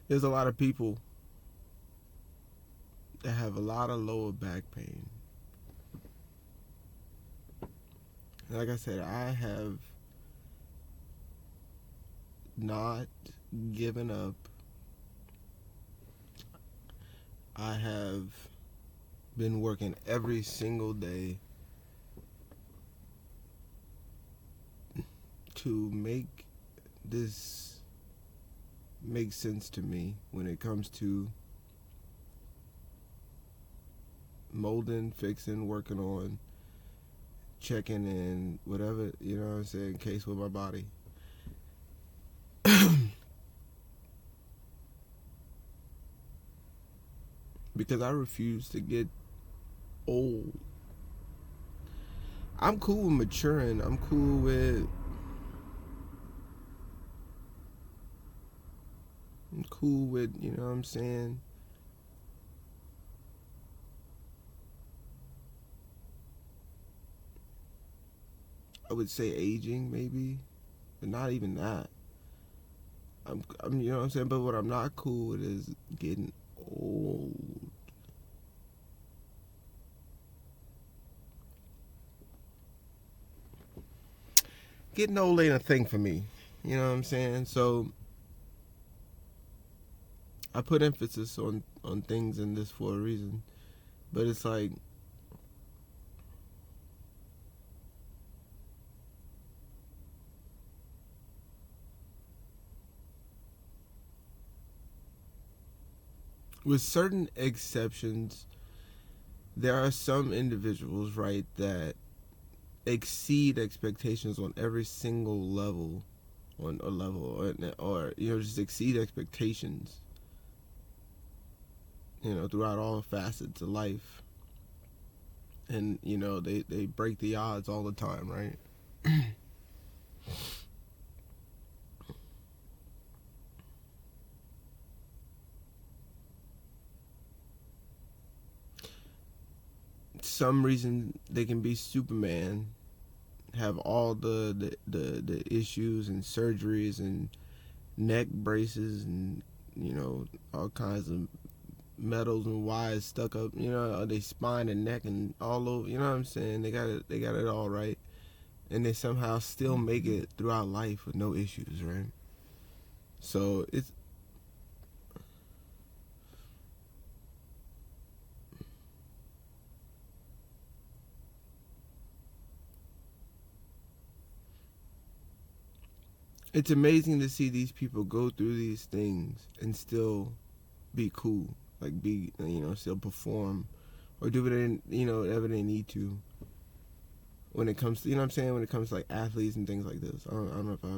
There's a lot of people that have a lot of lower back pain. Like I said, I have not given up. I have been working every single day to make this make sense to me when it comes to molding, fixing, working on, checking in, whatever, you know what I'm saying, case with my body. Because I refuse to get old. I'm cool with maturing. I'm cool with you know what I'm saying, I would say aging maybe, but not even that. I'm you know what I'm saying, but what I'm not cool with is getting old. Getting old ain't a thing for me. You know what I'm saying? So I put emphasis on things in this for a reason. But it's like with certain exceptions, there are some individuals, right, that exceed expectations on every single level, on a level, or you know, just exceed expectations, you know, throughout all facets of life, and you know, they break the odds all the time, right? Some reason they can be Superman, have all the issues and surgeries and neck braces and you know all kinds of metals and wires stuck up, you know, they spine and neck and all over, you know what I'm saying? They got it all right, and they somehow still make it throughout life with no issues, right? So it's amazing to see these people go through these things and still be cool, like be, you know, still perform or do whatever they need to when it comes to, you know what I'm saying, when it comes to like athletes and things like this. I don't know if I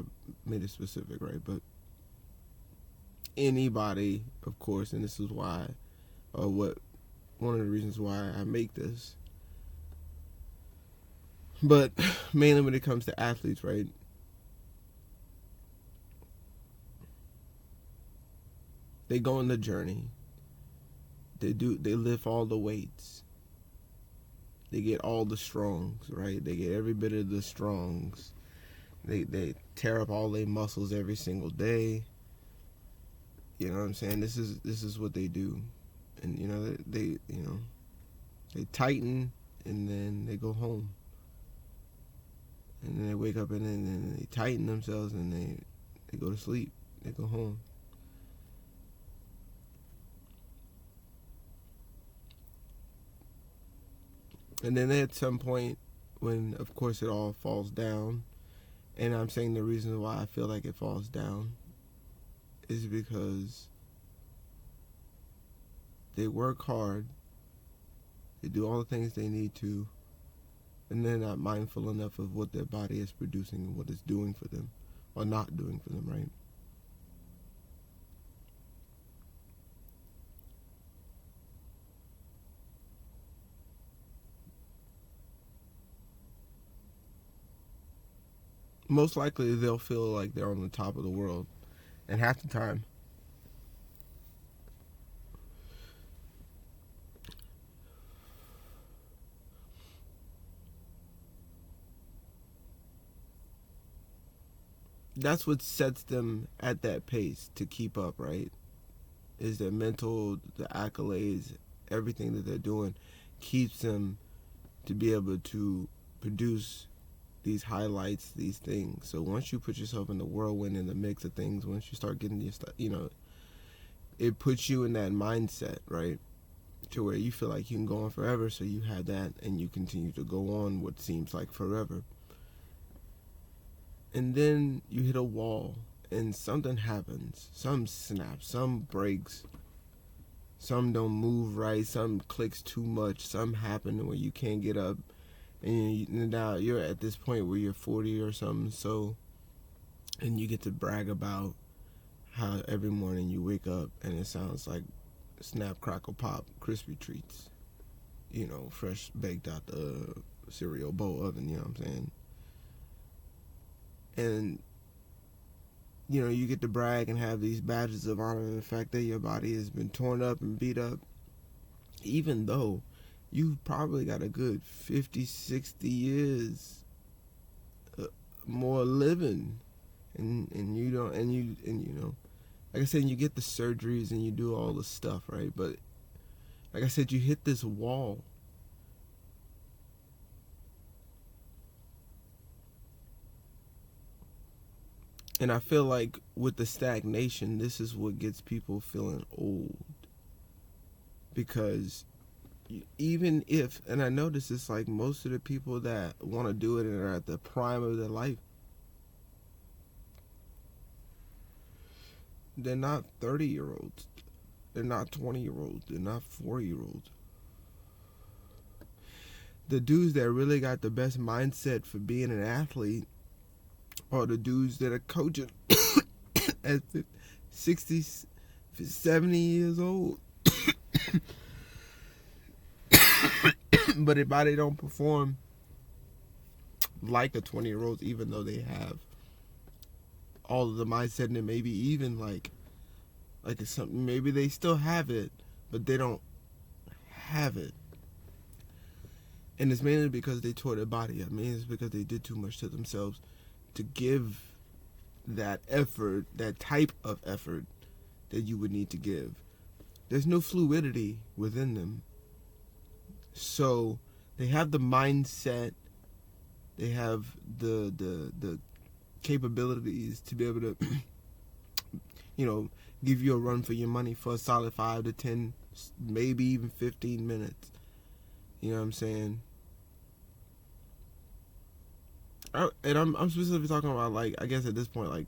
made it specific, right? But anybody, of course, and this is why, or what, one of the reasons why I make this. But mainly when it comes to athletes, right? They go on the journey. They lift all the weights. They get all the strongs, right? They get every bit of the strongs. They tear up all their muscles every single day. You know what I'm saying? This is what they do, and you know they tighten and then they go home, and then they wake up and then they tighten themselves and they go to sleep. They go home. And then at some point, when of course it all falls down, and I'm saying the reason why I feel like it falls down is because they work hard, they do all the things they need to, and they're not mindful enough of what their body is producing and what it's doing for them or not doing for them, right? Most likely they'll feel like they're on the top of the world, and half the time that's what sets them at that pace to keep up, right? is their mental, the accolades, everything that they're doing keeps them to be able to produce these highlights, these things. So once you put yourself in the whirlwind, in the mix of things, once you start getting your stuff, it puts you in that mindset, right? To where you feel like you can go on forever, so you have that and you continue to go on what seems like forever. And then you hit a wall and something happens. Some snaps, some breaks, some don't move right, some clicks too much, some happen where you can't get up. And now you're at this point where you're 40 or something, so, and you get to brag about how every morning you wake up and it sounds like Snap, Crackle, Pop, crispy treats, fresh baked out the cereal bowl oven, you know what I'm saying? And, you get to brag and have these badges of honor in the fact that your body has been torn up and beat up, even though you've probably got a good 50, 60 years more living, and you don't, and like I said, you get the surgeries and you do all the stuff, right? But like I said, you hit this wall. And I feel like with the stagnation, this is what gets people feeling old. Because even if, and I notice it's like most of the people that want to do it and are at the prime of their life, they're not 30-year-olds. They're not 20-year-olds. They're not 40-year-olds. The dudes that really got the best mindset for being an athlete are the dudes that are coaching at 60, 70 years old. But their body don't perform like a 20-year-old, even though they have all of the mindset, and maybe even like it's something, maybe they still have it, but they don't have it. And it's mainly because they tore their body up. I mean, it's because they did too much to themselves to give that effort, that type of effort that you would need to give. There's no fluidity within them. So they have the mindset, they have the capabilities to be able to, give you a run for your money for a solid 5 to 10, maybe even 15 minutes. You know what I'm saying? And I'm specifically talking about, like, I guess at this point, like,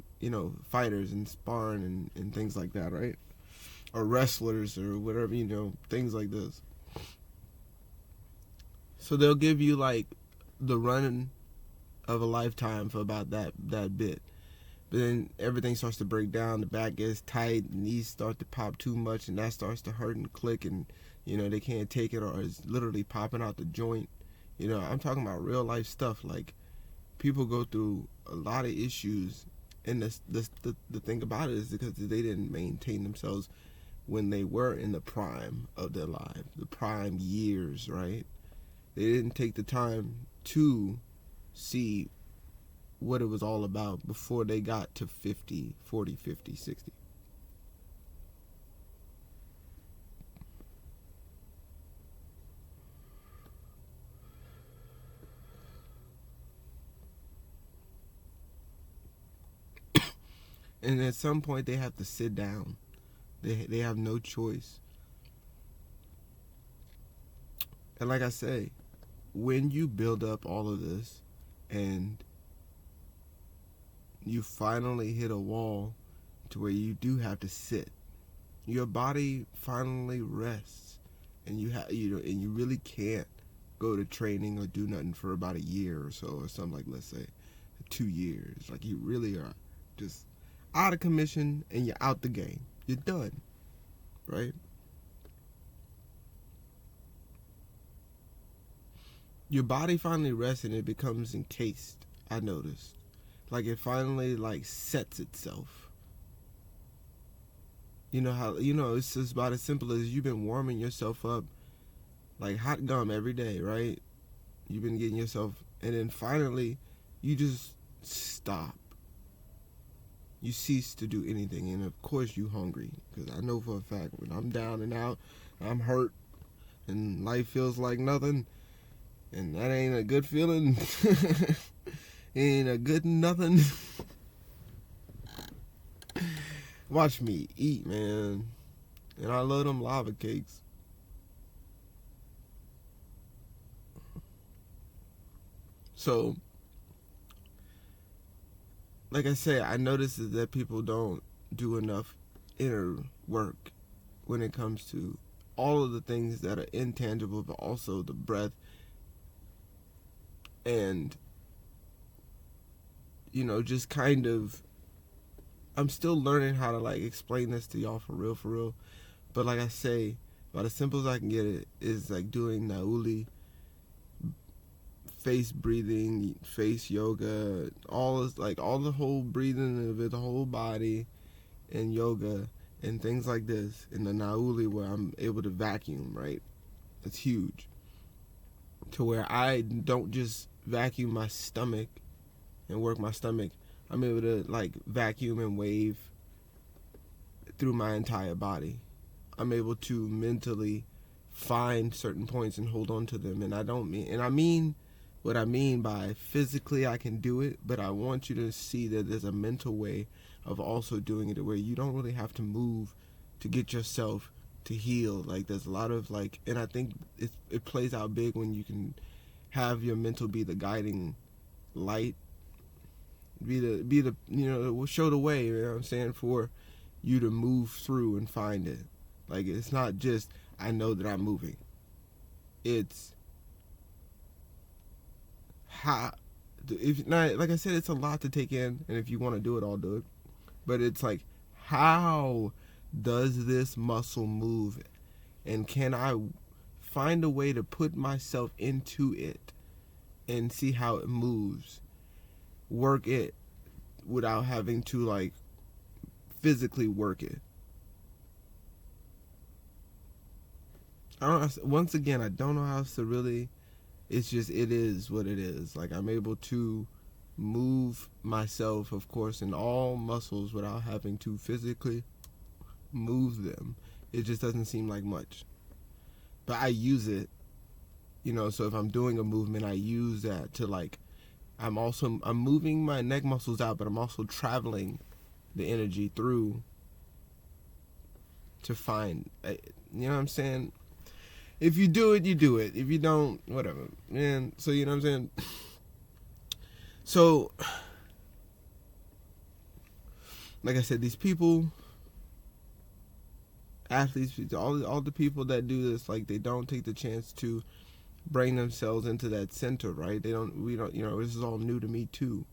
fighters and sparring and things like that, right? Or wrestlers or whatever, things like this. So they'll give you, like, the run of a lifetime for about that bit. But then everything starts to break down, the back gets tight, knees start to pop too much, and that starts to hurt and click, and, they can't take it, or it's literally popping out the joint. I'm talking about real life stuff. Like, people go through a lot of issues, and the thing about it is because they didn't maintain themselves when they were in the prime of their life, the prime years, right? They didn't take the time to see what it was all about before they got to 50, 40, 50, 60. And at some point they have to sit down. They have no choice. And like I say, when you build up all of this and you finally hit a wall to where you do have to sit, your body finally rests, and you really can't go to training or do nothing for about a year or so, or something, like, let's say 2 years. Like, you really are just out of commission and you're out the game. You're done, right? Your body finally rests and it becomes encased, I noticed. Like, it finally, like, sets itself. It's just about as simple as you've been warming yourself up like hot gum every day, right? You've been getting yourself, and then finally you just stop. you cease to do anything. And of course you hungry, because I know for a fact when I'm down and out, I'm hurt, and life feels like nothing, and that ain't a good feeling. Ain't a good nothing. Watch me eat, man. And I love them lava cakes. So, like I said, I notice that people don't do enough inner work when it comes to all of the things that are intangible, but also the breath. And, just kind of, I'm still learning how to like explain this to y'all for real. But like I say, about as simple as I can get it is like doing Nauli, face breathing, face yoga, all the whole breathing of the whole body, and yoga and things like this. In the Nauli, where I'm able to vacuum, right? It's huge. To where I don't just vacuum my stomach and work my stomach. I'm able to like vacuum and wave through my entire body. I'm able to mentally find certain points and hold on to them. And I mean what I mean by physically I can do it, but I want you to see that there's a mental way of also doing it where you don't really have to move to get yourself to heal. Like there's a lot of like, and I think it plays out big when you can have your mental be the guiding light, be the show the way, you know what I'm saying, for you to move through and find it. Like it's not just I know that I'm moving. It's how, if not, like I said, it's a lot to take in, and if you want to do it, I'll do it. But it's like, how does this muscle move, and can I find a way to put myself into it and see how it moves, work it without having to like physically work it. Once again, I don't know how else to really, it's just, it is what it is. Like I'm able to move myself, of course, in all muscles without having to physically move them. It just doesn't seem like much. But I use it, so if I'm doing a movement, I use that to like, I'm moving my neck muscles out, but I'm also traveling the energy through to find, you know what I'm saying? If you do it, you do it. If you don't, whatever, man. So you know what I'm saying? So, like I said, these people, athletes, all the people that do this, like they don't take the chance to bring themselves into that center, right? We don't, this is all new to me too.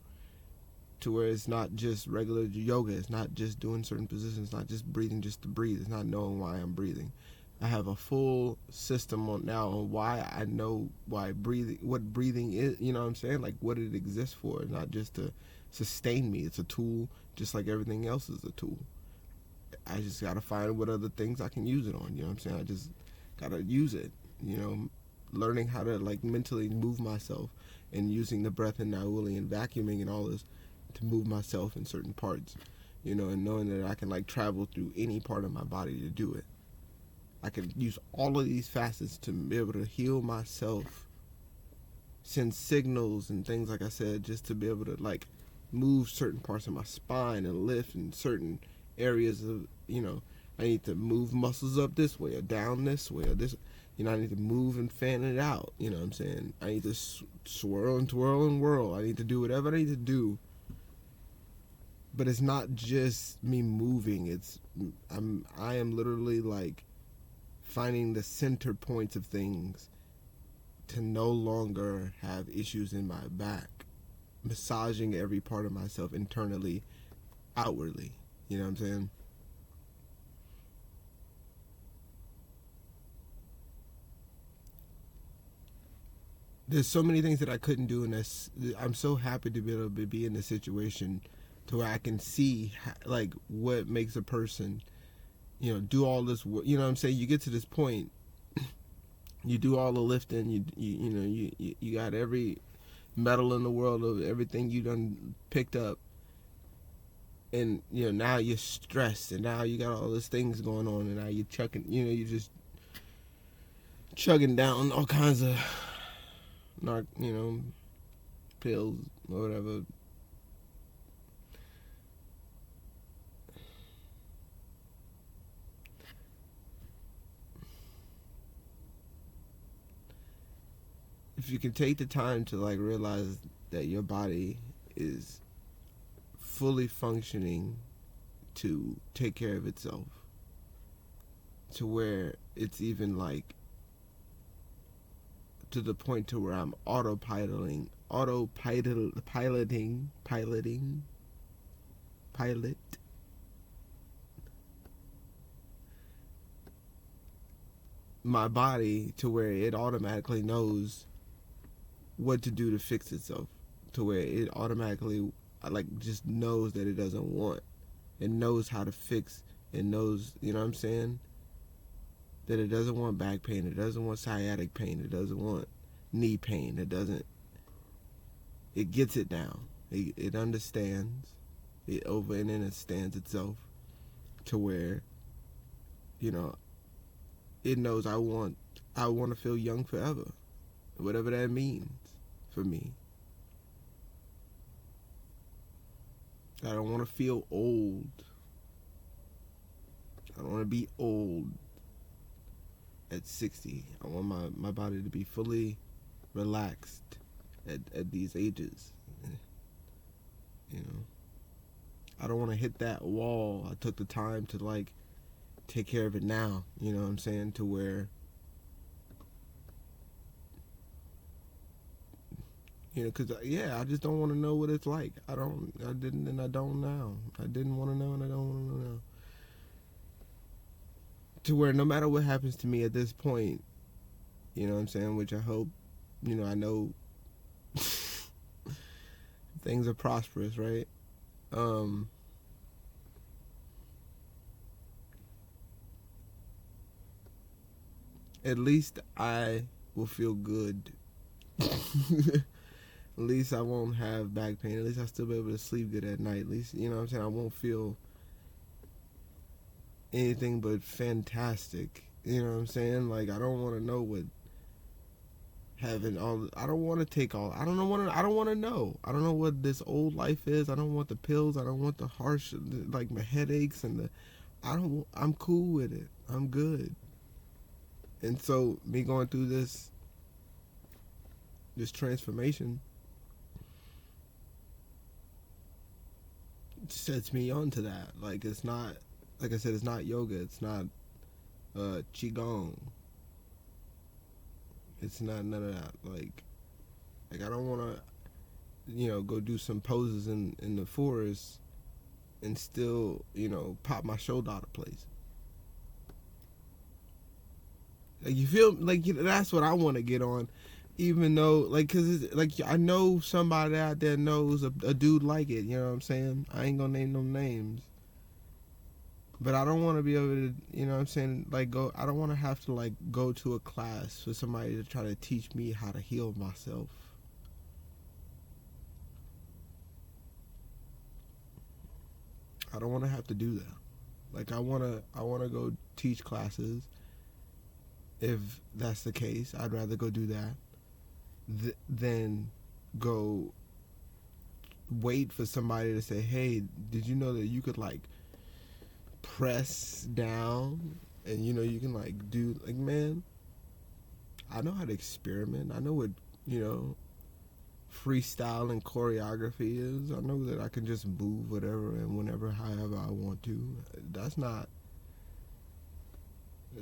To where it's not just regular yoga. It's not just doing certain positions. It's not just breathing just to breathe. It's not knowing why I'm breathing. I have a full system on why I know what breathing is, you know what I'm saying? Like what it exists for, not just to sustain me. It's a tool just like everything else is a tool. I just gotta find what other things I can use it on, you know what I'm saying? I just gotta use it, learning how to like mentally move myself and using the breath and Nauli and vacuuming and all this to move myself in certain parts, and knowing that I can like travel through any part of my body to do it. I can use all of these facets to be able to heal myself, send signals and things, like I said, just to be able to like move certain parts of my spine and lift in certain areas of, I need to move muscles up this way or down this way or this, I need to move and fan it out, you know what I'm saying? I need to swirl and twirl and whirl. I need to do whatever I need to do. But it's not just me moving. I am literally like finding the center points of things to no longer have issues in my back, massaging every part of myself internally, outwardly, you know what I'm saying? There's so many things that I couldn't do, and I'm so happy to be able to be in a situation to where I can see like what makes a person do all this work. You know what I'm saying? You get to this point, you do all the lifting, you got every medal in the world of everything you done picked up, and now you're stressed, and now you got all these things going on, and now you're chucking, you're just chugging down all kinds of pills or whatever. If you can take the time to like realize that your body is fully functioning to take care of itself, to where it's even like to the point to where I'm piloting my body to where it automatically knows what to do to fix itself, to where it automatically like just knows that it doesn't want, it knows how to fix, it knows, you know what I'm saying, that it doesn't want back pain, it doesn't want sciatic pain, it doesn't want knee pain, it gets it down, it understands, it over and then it stands itself to where it knows I want to feel young forever, whatever that means for me. I don't want to feel old. I don't want to be old at 60. I want my body to be fully relaxed at these ages. I don't want to hit that wall. I took the time to like take care of it now, you know what I'm saying, to where because I just don't want to know what it's like. I didn't and I don't now. I didn't want to know and I don't want to know now. To where no matter what happens to me at this point, you know what I'm saying, which I hope, I know things are prosperous, right? At least I will feel good. At least I won't have back pain. At least I'll still be able to sleep good at night. At least, you know what I'm saying, I won't feel anything but fantastic. You know what I'm saying? Like, I don't want to know what having all. I don't want to take all. I don't want to know. I don't know what this old life is. I don't want the pills. I don't want the harsh, like my headaches and the. I'm cool with it. I'm good. And so me going through this transformation sets me onto that. Like, it's not, like I said, it's not yoga. It's not qigong. It's not none of that. Like I don't want to, go do some poses in the forest and still, pop my shoulder out of place. Like, you feel like that's what I want to get on, even though cause it's, like, I know somebody out there knows a dude like it. You know what I'm saying? I ain't gonna name no names, but I don't want to be able to, you know what I'm saying, like go. I don't want to have to like go to a class for somebody to try to teach me how to heal myself. I don't want to have to do that. Like, I want to go teach classes. If that's the case, I'd rather go do that than go wait for somebody to say, hey, did you know that you could like press down and you can like do, like, man, I know how to experiment. I know what freestyle and choreography is. I know that I can just move whatever and whenever, however I want to.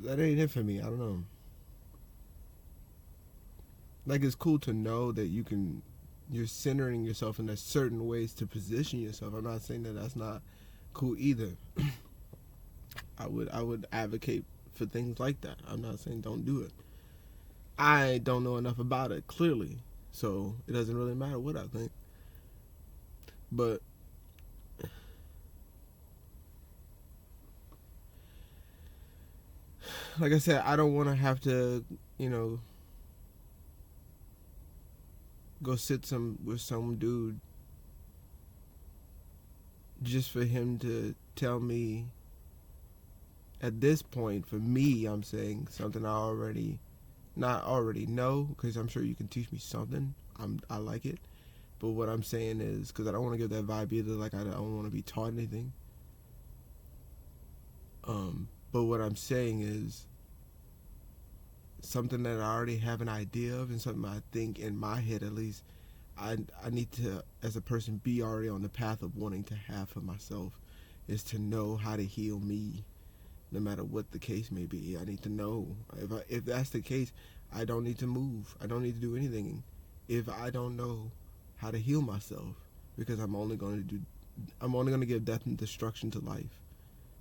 That ain't it for me. I don't know. Like, it's cool to know that you're centering yourself in certain ways to position yourself. I'm not saying that that's not cool either. I would advocate for things like that. I'm not saying don't do it. I don't know enough about it, clearly, so it doesn't really matter what I think. But like I said, I don't want to have to, go sit with some dude just for him to tell me at this point, for me, I'm saying something I already not already know, because I'm sure you can teach me something. I like it, but what I'm saying is, because I don't want to give that vibe either, like I don't want to be taught anything. But what I'm saying is something that I already have an idea of, and something I think in my head at least. I need to, as a person, be already on the path of wanting to have for myself, is to know how to heal me, no matter what the case may be. I need to know. If that's the case, I don't need to move. I don't need to do anything if I don't know how to heal myself, because I'm only going to give death and destruction to life.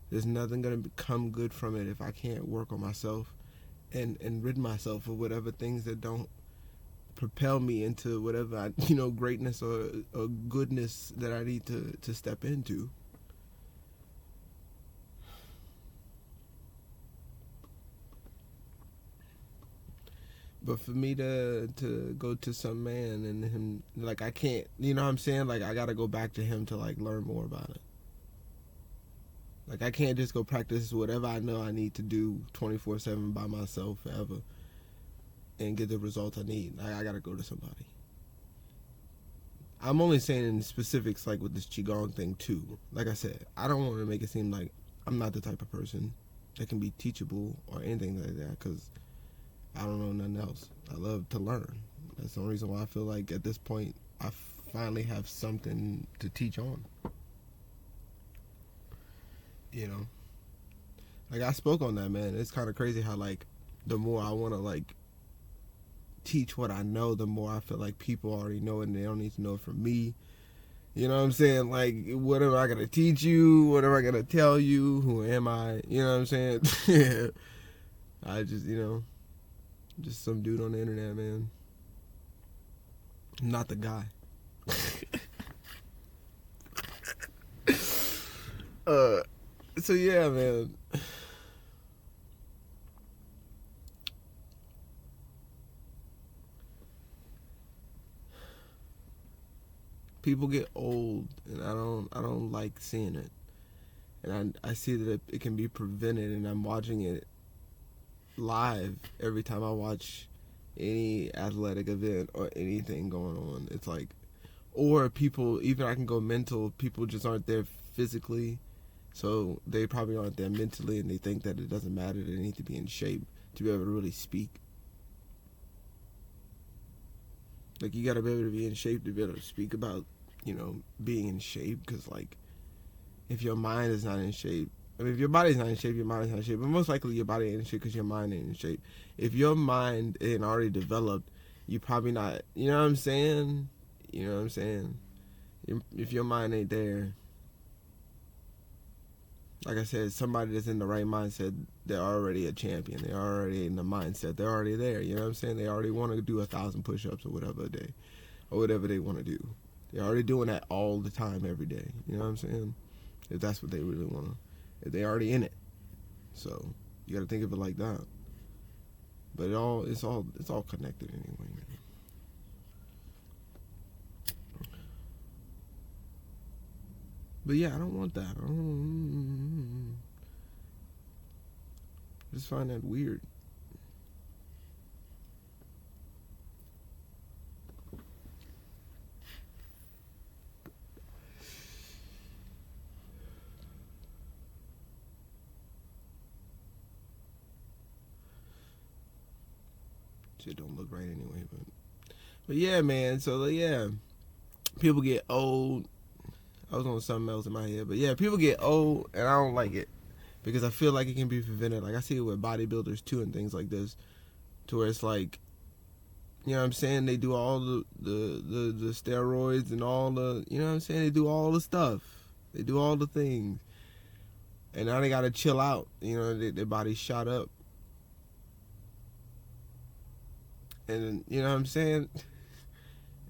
There's nothing going to come good from it if I can't work on myself and rid myself of whatever things that don't propel me into whatever greatness or goodness that I need to step into. But for me to go to some man and him, like, I can't, you know what I'm saying? Like, I gotta go back to him to, like, learn more about it. Like, I can't just go practice whatever I know I need to do 24/7 by myself forever and get the results I need. I gotta go to somebody. I'm only saying in specifics, like with this Qigong thing too. Like I said, I don't want to make it seem like I'm not the type of person that can be teachable or anything like that, because I don't know nothing else. I love to learn. That's the only reason why I feel like at this point I finally have something to teach on. You know, like I spoke on that, man. It's kind of crazy how, like, the more I want to, like, teach what I know, the more I feel like people already know it and they don't need to know it from me. You know what I'm saying? Like, what am I gonna teach you? What am I gonna tell you? Who am I? You know what I'm saying? I just, just some dude on the internet, man. I'm not the guy. So yeah, man. People get old, and I don't like seeing it. And I see that it can be prevented, and I'm watching it live every time I watch any athletic event or anything going on. It's like, or people, even I can go mental, people just aren't there physically, so they probably aren't there mentally, and they think that it doesn't matter, they need to be in shape to be able to really speak. Like, you gotta be able to be in shape to be able to speak about, being in shape, because, like, if your mind is not in shape, I mean, if your body's not in shape, your mind is not in shape, but most likely your body ain't in shape because your mind ain't in shape. If your mind ain't already developed, you probably not, you know what I'm saying? You know what I'm saying? If your mind ain't there, like I said, somebody that's in the right mindset, they're already a champion. They're already in the mindset. They're already there. You know what I'm saying? They already want to do 1,000 push-ups or whatever a day, or whatever they want to do. They're already doing that all the time, every day. You know what I'm saying? If that's what they really want to, if they're already in it. So you got to think of it like that. But it's all connected anyway, man. But yeah, I don't want that. I just find that weird. Shit don't look right anyway, but yeah, man. So yeah, people get old. I was on something else in my head, but yeah, people get old, and I don't like it because I feel like it can be prevented. Like, I see it with bodybuilders too and things like this, to where it's like, you know what I'm saying, they do all the steroids and all the, you know what I'm saying, they do all the stuff, they do all the things, and now they gotta chill out. You know, their body's shot up, and you know what I'm saying,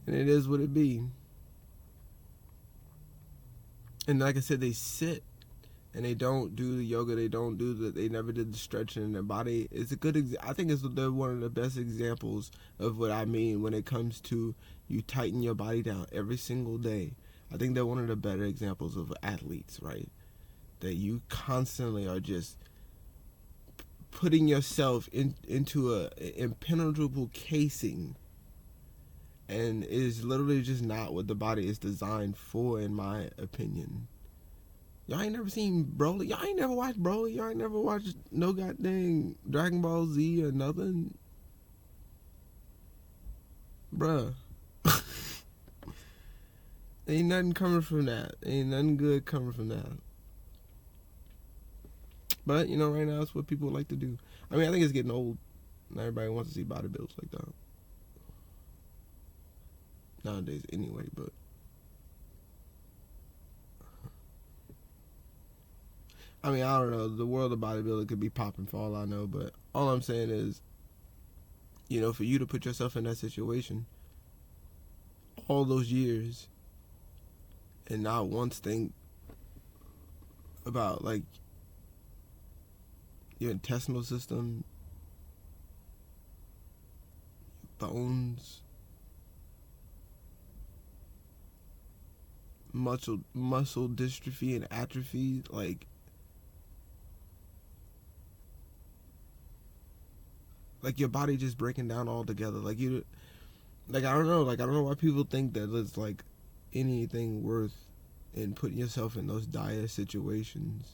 and it is what it be. And like I said, they sit and they don't do the yoga. They never did the stretching in their body. It's a good. I think they're one of the best examples of what I mean when it comes to you tighten your body down every single day I think they're one of the better examples of athletes, right? That you constantly are just putting yourself into a impenetrable casing, and it is literally just not what the body is designed for, in my opinion. Y'all ain't never seen Broly. Y'all ain't never watched Broly. Y'all ain't never watched no goddamn Dragon Ball Z or nothing. Bruh. Ain't nothing coming from that. Ain't nothing good coming from that. But, you know, right now it's what people like to do. I mean, I think it's getting old. Not everybody wants to see bodybuilders like that. Nowadays, anyway, but... I mean, I don't know. The world of bodybuilding could be popping for all I know, but all I'm saying is, you know, for you to put yourself in that situation all those years and not once think about, like, your intestinal system, bones, muscle dystrophy and atrophy, like your body just breaking down altogether. Like I don't know why people think that it's like anything worth in putting yourself in those dire situations.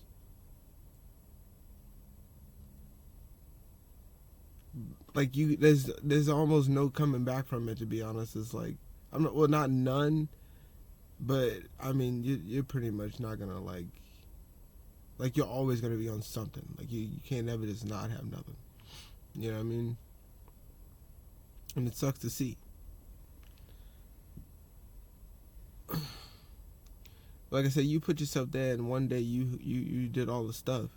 Like there's almost no coming back from it, to be honest. It's like not none, but I mean you're pretty much not gonna like you're always gonna be on something. Like you can't ever just not have nothing. You know what I mean? And it sucks to see. Like I said, you put yourself there, and one day you did all the stuff,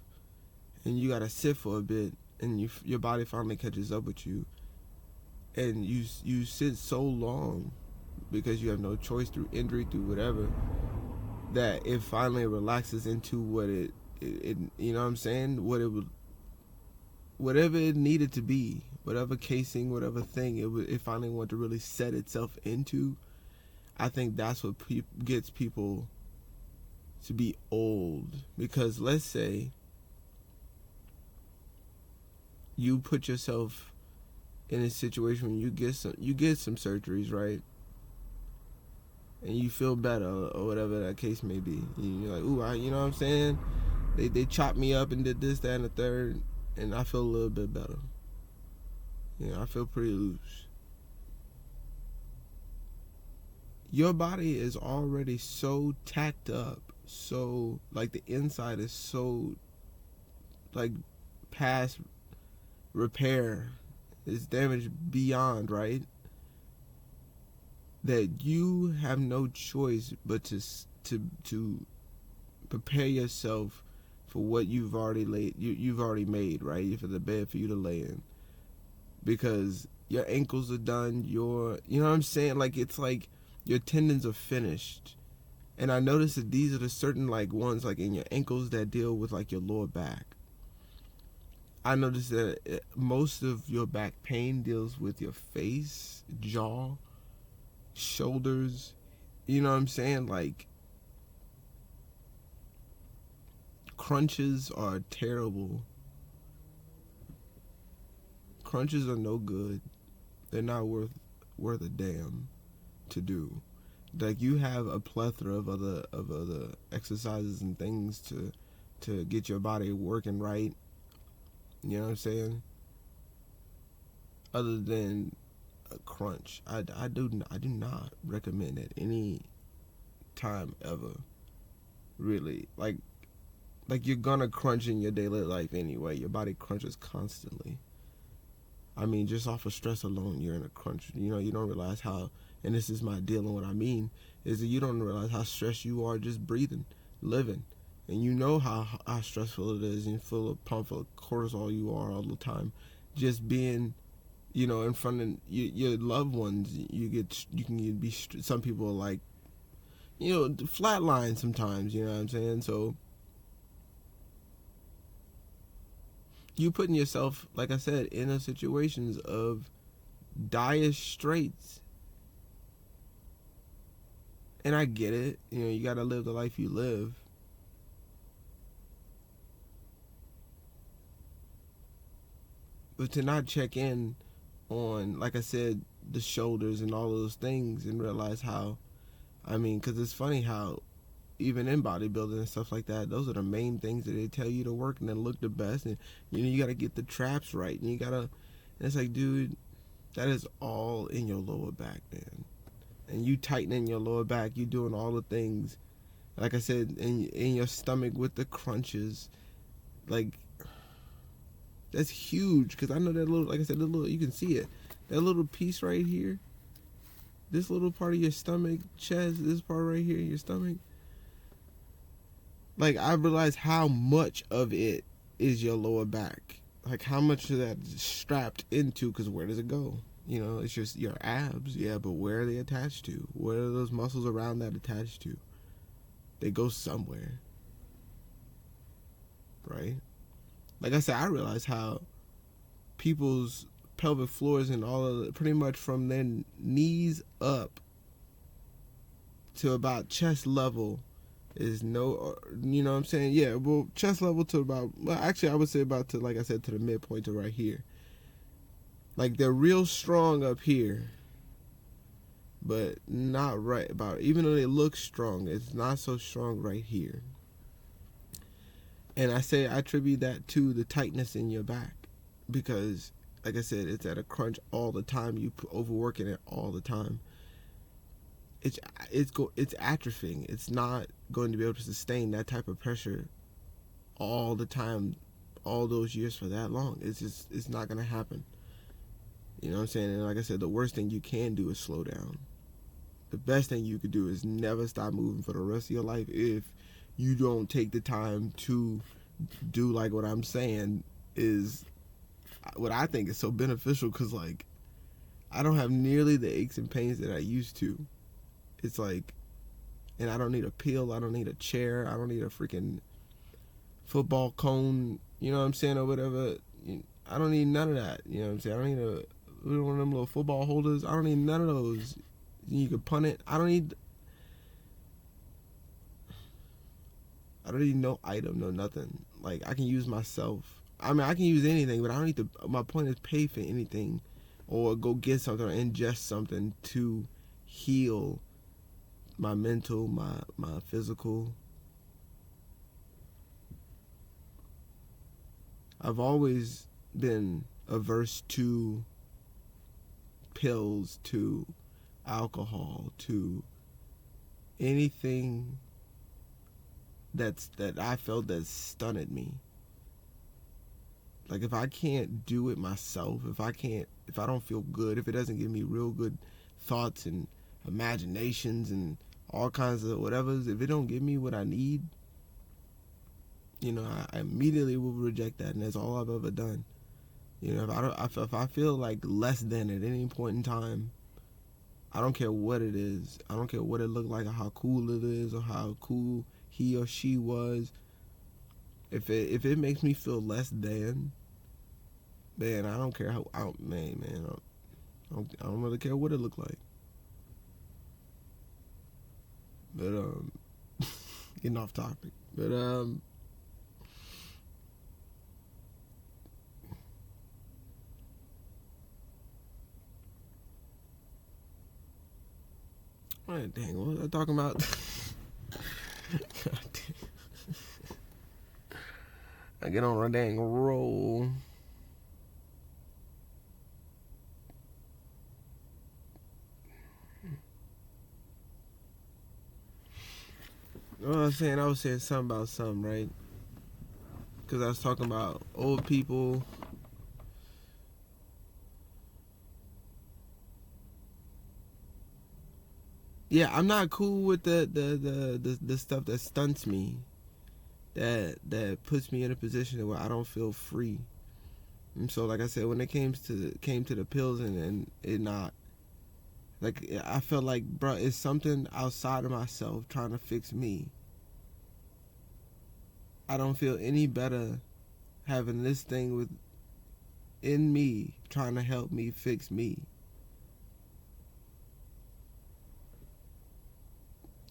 and you gotta sit for a bit, and your body finally catches up with you, and you sit so long because you have no choice, through injury, through whatever, that it finally relaxes into what it you know what I'm saying, what it would, whatever it needed to be, whatever casing, whatever thing it finally wanted to really set itself into. I think that's what gets people to be old. Because let's say you put yourself in a situation when you get some surgeries, right? And you feel better, or whatever that case may be. You're like, ooh, you know what I'm saying? They chopped me up and did this, that, and the third, and I feel a little bit better. You know, I feel pretty loose. Your body is already so tacked up, so like the inside is so like past repair, it's damaged beyond, right? That you have no choice but to prepare yourself for what you've already made, right? For the bed for you to lay in, because your ankles are done. You know what I'm saying? Like, it's like your tendons are finished. And I noticed that these are the certain like ones like in your ankles that deal with like your lower back. I noticed that most of your back pain deals with your face, jaw, shoulders. You know what I'm saying? Like, crunches are terrible. Crunches are no good. They're not worth a damn to do. Like, you have a plethora of other exercises and things to get your body working right. You know what I'm saying? Other than a crunch, I do not recommend at any time ever. Really, like you're gonna crunch in your daily life anyway. Your body crunches constantly. I mean, just off of stress alone, you're in a crunch. You know, you don't realize how, and this is my deal, and what I mean is that you don't realize how stressed you are just breathing, living. And you know how stressful it is, and full of pump of cortisol you are all the time. Just being, you know, in front of your loved ones, you can be, some people are like, you know, flatline sometimes, you know what I'm saying? So you putting yourself, like I said, in a situations of dire straits, And I get it. You know, you got to live the life you live. But to not check in on, like I said, the shoulders and all of those things and realize how, I mean, because it's funny how even in bodybuilding and stuff like that, those are the main things that they tell you to work and then look the best. And, you know, you got to get the traps right. And you got to, and it's like, dude, that is all in your lower back, man. And you tightening your lower back, you doing all the things, like I said, in your stomach with the crunches. Like, that's huge, because I know that little, like I said, the little, you can see it. That little piece right here, this little part of your stomach, chest, this part right here, your stomach. Like, I realized how much of it is your lower back. Like, how much of that is strapped into, because where does it go? You know, it's just your abs, yeah, but where are they attached to? Where are those muscles around that attached to? They go somewhere, right? Like I said, I realized how people's pelvic floors and all of it, pretty much from their knees up to about chest level, is no, you know what I'm saying? Yeah, well, chest level to about, well, actually, I would say about to, like I said, to the midpoint to right here. Like, they're real strong up here, but not right about, even though they look strong, it's not so strong right here. And I attribute that to the tightness in your back, because, like I said, it's at a crunch all the time. You overworking it all the time. It's atrophying. It's not going to be able to sustain that type of pressure all the time, all those years for that long. It's not going to happen. You know what I'm saying? And like I said, the worst thing you can do is slow down. The best thing you could do is never stop moving for the rest of your life if you don't take the time to do, like what I'm saying is what I think is so beneficial, because, like, I don't have nearly the aches and pains that I used to. It's like, and I don't need a pill, I don't need a chair, I don't need a freaking football cone, you know what I'm saying, or whatever. I don't need none of that, you know what I'm saying. I don't need one of them little football holders. I don't need none of those. You can punt it. I don't need no item, no nothing. Like, I can use myself. I mean, I can use anything, but I don't need to. My point is pay for anything, or go get something, or ingest something to heal my mental, my physical. I've always been averse to pills, to alcohol, to anything that I felt that stunted me. Like, if I can't do it myself, if I don't feel good, if it doesn't give me real good thoughts and imaginations and all kinds of whatevers, if it don't give me what I need, you know, I immediately will reject that, and that's all I've ever done. You know, if I feel like less than at any point in time, I don't care what it is. I don't care what it looked like, or how cool it is, or how cool he or she was. If it makes me feel less than, man, I don't care how. I don't really care what it looked like. But getting off topic. But what, dang, what was I talking about? God damn. I get on a dang roll. What I was saying something about something, right? Because I was talking about old people. Yeah, I'm not cool with the stuff that stunts me, that puts me in a position where I don't feel free. And so, like I said, when it came to the pills and it not, like, I felt like, bro, it's something outside of myself trying to fix me. I don't feel any better having this thing in me trying to help me fix me.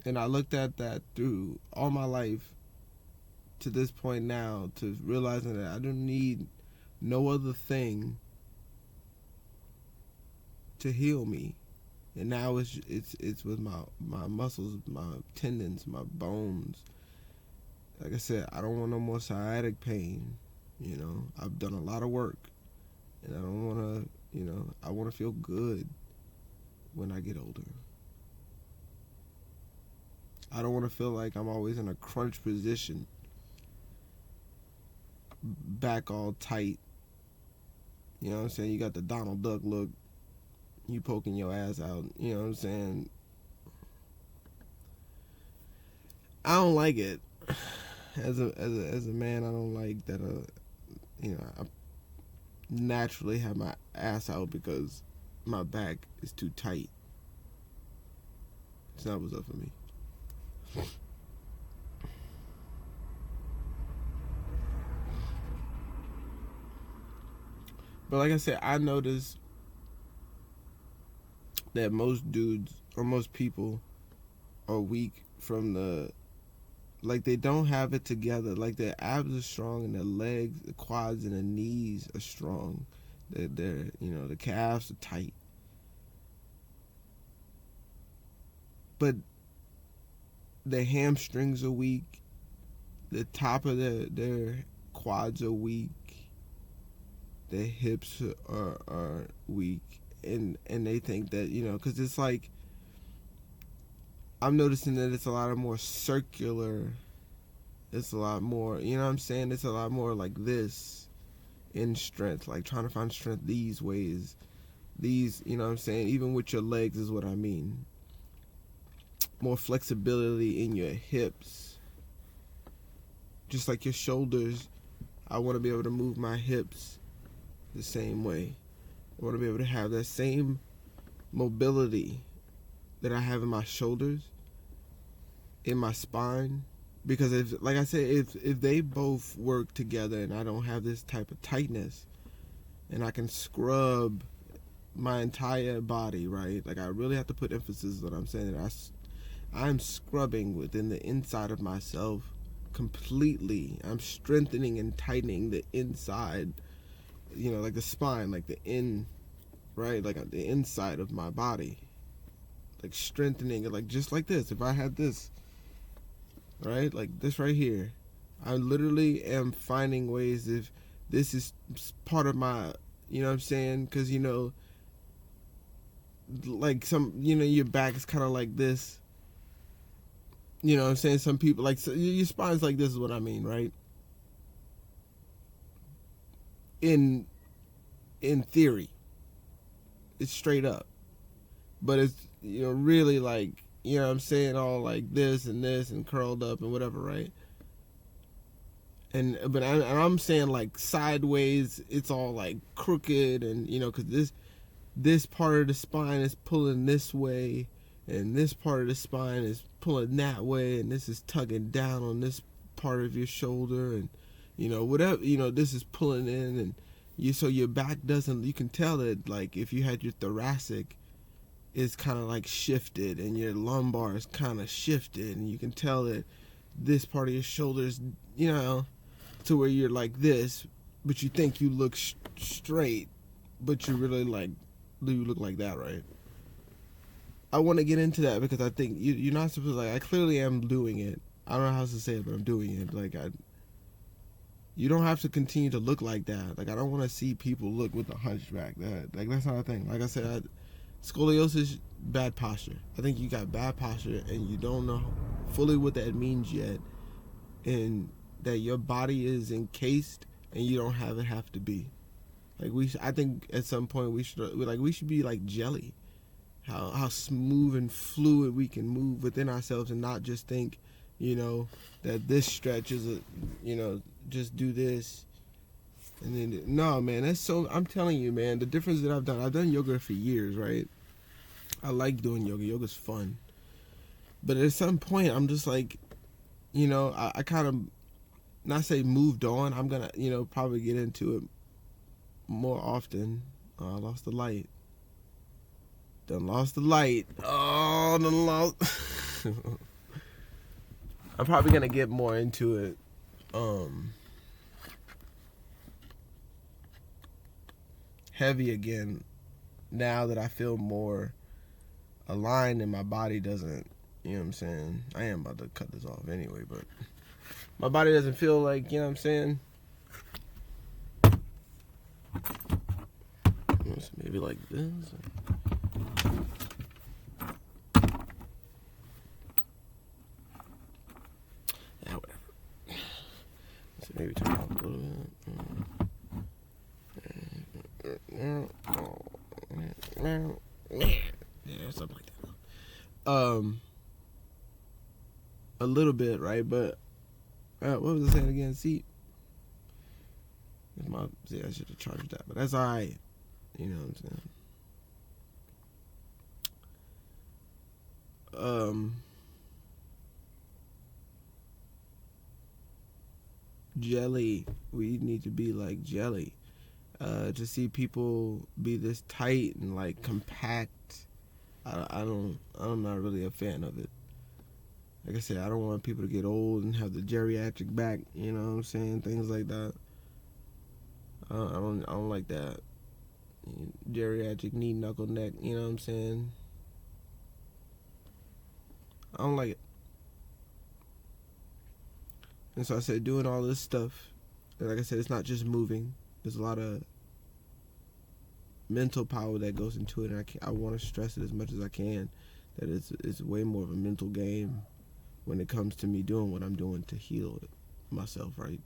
And I looked at that through all my life to this point now, to realizing that I don't need no other thing to heal me. And now it's with my muscles, my tendons, my bones. Like I said, I don't want no more sciatic pain. You know, I've done a lot of work, and I don't want to. You know, I want to feel good when I get older. I don't want to feel like I'm always in a crunch position, back all tight. You know what I'm saying? You got the Donald Duck look. You poking your ass out. You know what I'm saying? I don't like it. As a man, I don't like that. You know, I naturally have my ass out because my back is too tight. It's not what's up for me. But like I said, I noticed that most dudes or most people are weak from like they don't have it together. Like their abs are strong and their legs, the quads and the knees are strong. They're you know, the calves are tight. But their hamstrings are weak. The top of their quads are weak. Their hips are weak. And they think that, you know, because it's like, I'm noticing that it's a lot of more circular. It's a lot more, you know what I'm saying? It's a lot more like this in strength, like trying to find strength these ways. These, you know what I'm saying? Even with your legs is what I mean. More flexibility in your hips. Just like your shoulders, I want to be able to move my hips the same way. I want to be able to have that same mobility that I have in my shoulders, in my spine. Because if, like I said, if they both work together and I don't have this type of tightness, and I can scrub my entire body, right? Like I really have to put emphasis on what I'm saying. That I'm scrubbing within the inside of myself completely. I'm strengthening and tightening the inside, you know, like the spine, like the right? Like the inside of my body. Like strengthening it, like just like this. If I had this, right? Like this right here. I literally am finding ways, if this is part of my, you know what I'm saying? Because, you know, like some, you know, your back is kind of like this. You know what I'm saying? Some people, like, so your spine's like this is what I mean, right? In theory. It's straight up. But it's, you know, really like, you know what I'm saying, all like this and curled up and whatever, right? But I'm saying like sideways, it's all like crooked, and you know, because this part of the spine is pulling this way, and this part of the spine is pulling that way, and this is tugging down on this part of your shoulder, and you know, whatever, you know, this is pulling in, and so your back doesn't, you can tell that, like if you had your thoracic is kind of like shifted, and your lumbar is kind of shifted, and you can tell that this part of your shoulders, you know, to where you're like this, but you think you look straight, but you really like, you look like that, right? I want to get into that because I think you're not supposed to, like, I clearly am doing it. I don't know how else to say it, but I'm doing it. Like, you don't have to continue to look like that. Like, I don't want to see people look with a hunchback. That's not a thing. Like I said, scoliosis, bad posture. I think you got bad posture and you don't know fully what that means yet, and that your body is encased and you don't have to be. Like I think at some point we should be like jelly. How smooth and fluid we can move within ourselves, and not just think, you know, that this stretch is a, you know, just do this. And then, no, man, that's so, I'm telling you, man, the difference that I've done yoga for years, right? I like doing yoga. Yoga's fun. But at some point, I'm just like, you know, I kind of, not say moved on. I'm going to, you know, probably get into it more often. I lost the light. Done lost the light. Oh, done lost. I'm probably gonna get more into it. Heavy again now that I feel more aligned and my body doesn't, you know what I'm saying? I am about to cut this off anyway, but my body doesn't feel like, you know what I'm saying? Maybe like this. Yeah, whatever. So maybe turn it off a little bit. Yeah, something like that. A little bit, right? But what was I saying again? See, I should have charged that, but that's alright. You know what I'm saying? Jelly. We need to be like jelly. To see people be this tight and like compact, I'm not really a fan of it. Like I said, I don't want people to get old and have the geriatric back. You know what I'm saying? Things like that. I don't like that. Geriatric knee, knuckle, neck. You know what I'm saying? I don't like it. And so I said, doing all this stuff. And like I said, it's not just moving. There's a lot of mental power that goes into it, and I want to stress it as much as I can that it's way more of a mental game when it comes to me doing what I'm doing to heal myself, right?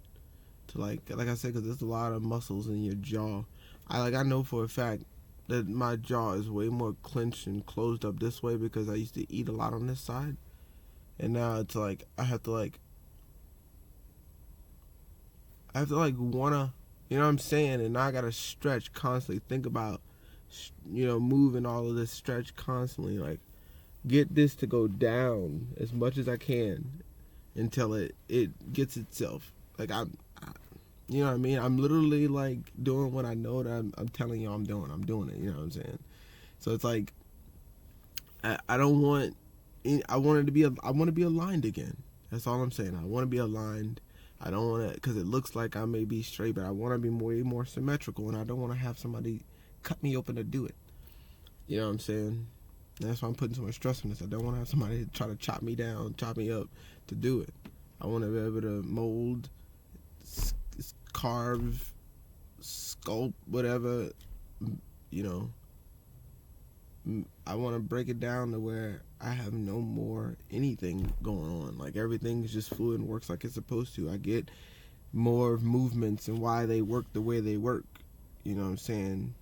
To like I said, because there's a lot of muscles in your jaw. I know for a fact that my jaw is way more clenched and closed up this way because I used to eat a lot on this side, and now it's like I have to wanna. You know what I'm saying? And now I gotta stretch constantly. Think about, moving all of this stretch constantly. Like, get this to go down as much as I can until it gets itself. Like, you know what I mean? I'm literally, like, doing what I know that I'm telling you I'm doing. I'm doing it, you know what I'm saying? So it's like, I don't want, I want to be aligned again. That's all I'm saying. I want to be aligned. I don't want to, because it looks like I may be straight, but I want to be way more symmetrical, and I don't want to have somebody cut me open to do it. You know what I'm saying? And that's why I'm putting so much stress on this. I don't want to have somebody try to chop me down, chop me up to do it. I want to be able to mold, carve, sculpt, whatever, I want to break it down to where I have no more anything going on. Like, everything is just fluid and works like it's supposed to. I get more movements and why they work the way they work. You know what I'm saying?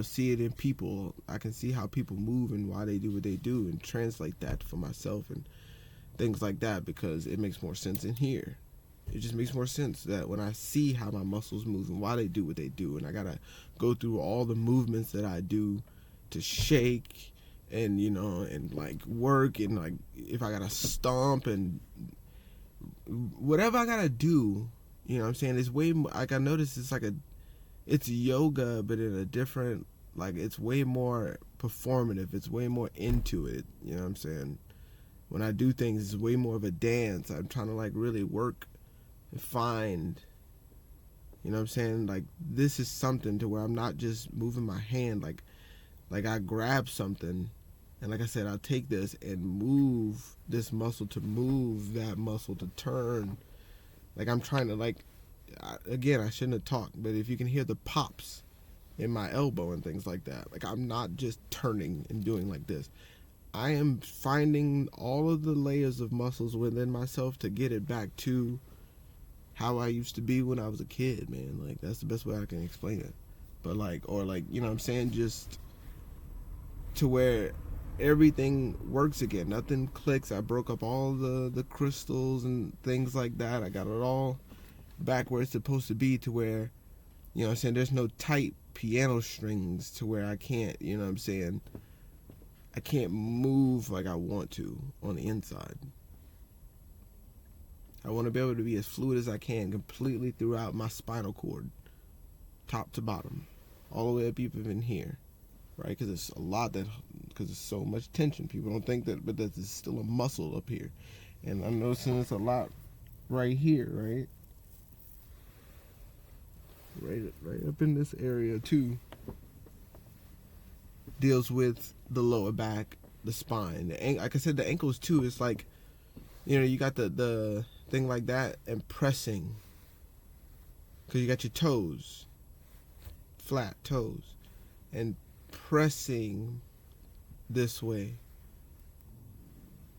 See it in people. I can see how people move and why they do what they do and translate that for myself and things like that, because it makes more sense in here. It just makes more sense that when I see how my muscles move and why they do what they do, and I gotta go through all the movements that I do to shake and and like work, and like if I gotta stomp and whatever I gotta do, you know what I'm saying, it's way more, like I noticed it's yoga but in a different, like it's way more performative, it's way more into it, you know what I'm saying. When I do things, it's way more of a dance. I'm trying to like really work and find, you know what I'm saying, like this is something to where I'm not just moving my hand, like I grab something, and like I said, I'll take this and move this muscle to move that muscle to turn. Like I'm trying to, again, I shouldn't have talked, but if you can hear the pops in my elbow and things like that, like I'm not just turning and doing like this. I am finding all of the layers of muscles within myself to get it back to how I used to be when I was a kid, man. Like, that's the best way I can explain it. But you know what I'm saying, just to where everything works again. Nothing clicks. I broke up all the crystals and things like that. I got it all back where it's supposed to be, to where, you know what I'm saying, there's no tight piano strings to where I can't, you know what I'm saying, I can't move like I want to on the inside. I want to be able to be as fluid as I can completely throughout my spinal cord, top to bottom, all the way up even here. Right, because it's a lot because there's so much tension. People don't think that, but there's still a muscle up here, And I'm noticing it's a lot right here, right? Right up in this area too. Deals with the lower back, the spine. Like I said, the ankles too. It's like, you got the thing like that and pressing. Because you got your toes, flat toes, and pressing this way.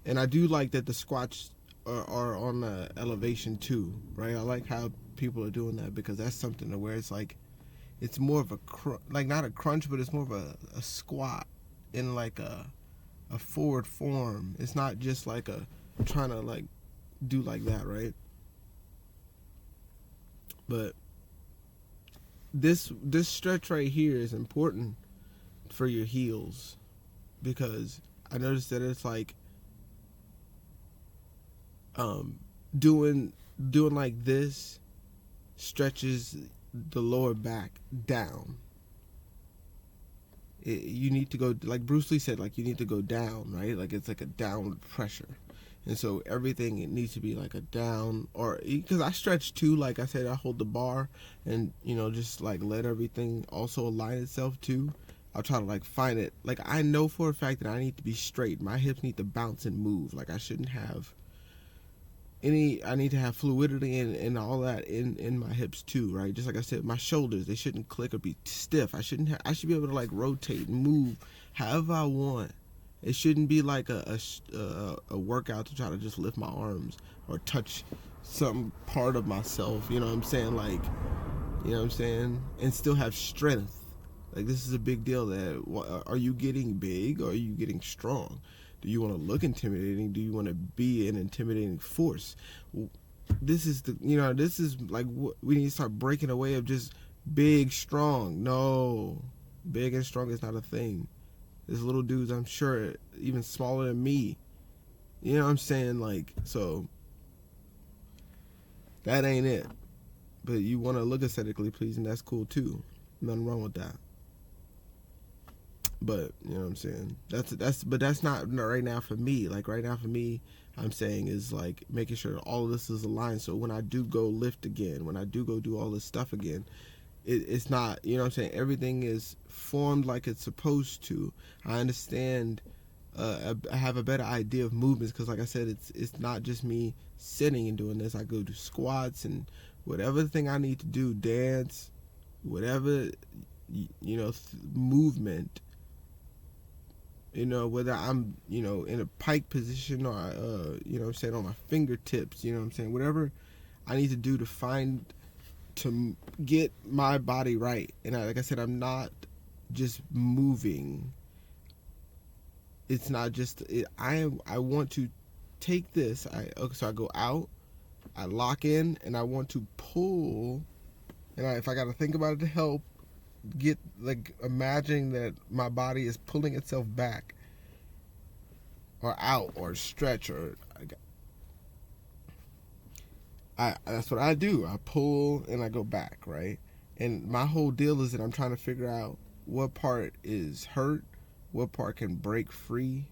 And I do like that the squats are on the elevation too, right? I like how people are doing that, because that's something to where it's like, it's more of a like not a crunch, but it's more of a squat in like a forward form. It's not just like a trying to like do like that, right? But this stretch right here is important for your heels, because I noticed that it's like doing like this stretches the lower back down. You need to go, like Bruce Lee said, like you need to go down, right? Like it's like a downward pressure. And so everything, it needs to be like a down, or because I stretch too, like I said, I hold the bar and, just like let everything also align itself too. I'll try to like find it. Like I know for a fact that I need to be straight. My hips need to bounce and move. Like I shouldn't have I need to have fluidity and all that in my hips too, right? Just like I said, my shoulders, they shouldn't click or be stiff. I should be able to like rotate and move however I want. It shouldn't be like a workout to try to just lift my arms or touch some part of myself, you know what I'm saying? Like, you know what I'm saying? And still have strength. Like this is a big deal. That are you getting big or are you getting strong? Do you want to look intimidating? Do you want to be an intimidating force? This is this is like, we need to start breaking away of just big, strong. No, big and strong is not a thing. There's little dudes, I'm sure, even smaller than me. You know what I'm saying? Like, so that ain't it. But you want to look aesthetically pleasing, that's cool too. Nothing wrong with that. But you know what I'm saying? But that's not right now for me. Like right now for me, I'm saying is like making sure all of this is aligned. So when I do go lift again, when I do go do all this stuff again, it's not, you know what I'm saying? Everything is formed like it's supposed to. I understand. I have a better idea of movements, because like I said, it's not just me sitting and doing this. I go do squats and whatever thing I need to do, dance, whatever, movement. Whether I'm, in a pike position or, what I'm saying, on my fingertips, you know what I'm saying? Whatever I need to do to get my body right. And like I said, I'm not just moving. It's not just, I want to take this. So I go out, I lock in, and I want to pull. And if I got to think about it to help, get like imagining that my body is pulling itself back or out or stretch, or that's what I do. I pull and I go back, right? And my whole deal is that I'm trying to figure out what part is hurt, what part can break free.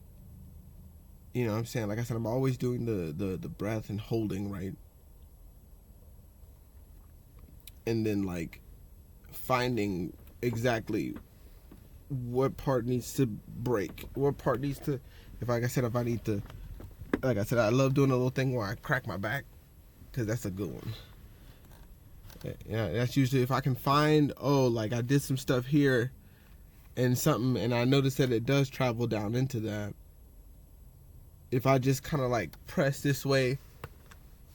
You know what I'm saying? Like I said, I'm always doing the breath and holding, right? And then like finding exactly what part needs to break, what part needs to, like I said, I love doing a little thing where I crack my back, because that's a good one. Yeah, that's usually if I can find, like I did some stuff here and something, and I noticed that it does travel down into that. If I just kind of like press this way,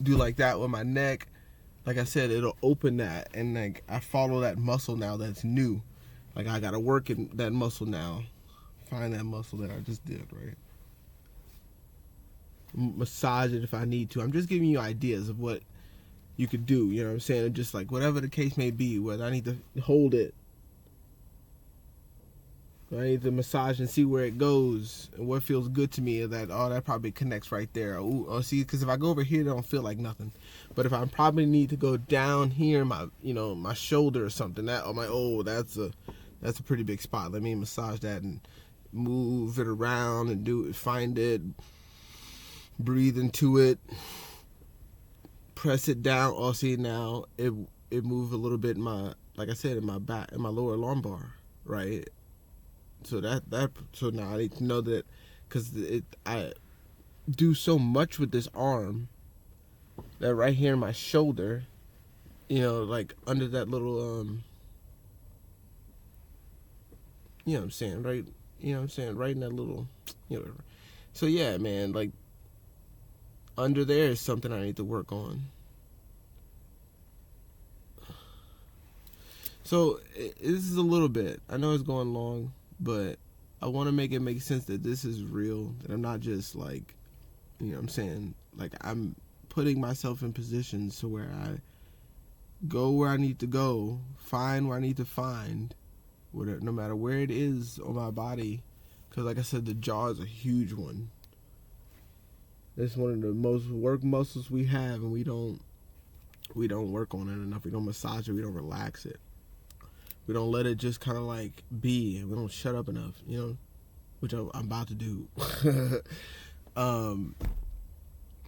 do like that with my neck, like I said, it'll open that, and like I follow that muscle now that's new. Like I gotta work in that muscle now. Find that muscle that I just did, right? Massage it if I need to. I'm just giving you ideas of what you could do, you know what I'm saying? And just like whatever the case may be, whether I need to hold it, I need to massage and see where it goes and what feels good to me. That probably connects right there. See, because if I go over here, it don't feel like nothing. But if I probably need to go down here, my shoulder or something, that's a pretty big spot. Let me massage that and move it around and find it, breathe into it, press it down. Oh, see, now it moved a little bit in my, like I said, in my back, in my lower lumbar, right? So so now I need to know that, because I do so much with this arm that right here in my shoulder, like under that little you know what I'm saying, right? You know what I'm saying, right in that little, So yeah, man, like under there is something I need to work on. So this is a little bit. I know it's going long, but I want to make it make sense that this is real. That I'm not just like, what I'm saying, like I'm putting myself in positions to where I go where I need to go, find where I need to find, whatever, no matter where it is on my body. Because like I said, the jaw is a huge one. It's one of the most work muscles we have, and we don't work on it enough. We don't massage it. We don't relax it. We don't let it just kind of like be, and we don't shut up enough, which I'm about to do.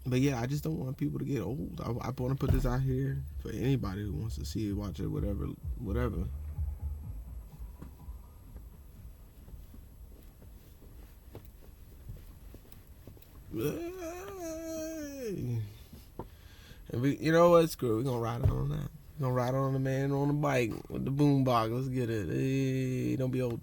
But yeah, I just don't want people to get old. I want to put this out here for anybody who wants to see it, watch it, whatever. And you know what? Screw it. We're gonna ride on that. We're gonna ride on the man on the bike with the boom box. Let's get it. Hey, don't be old.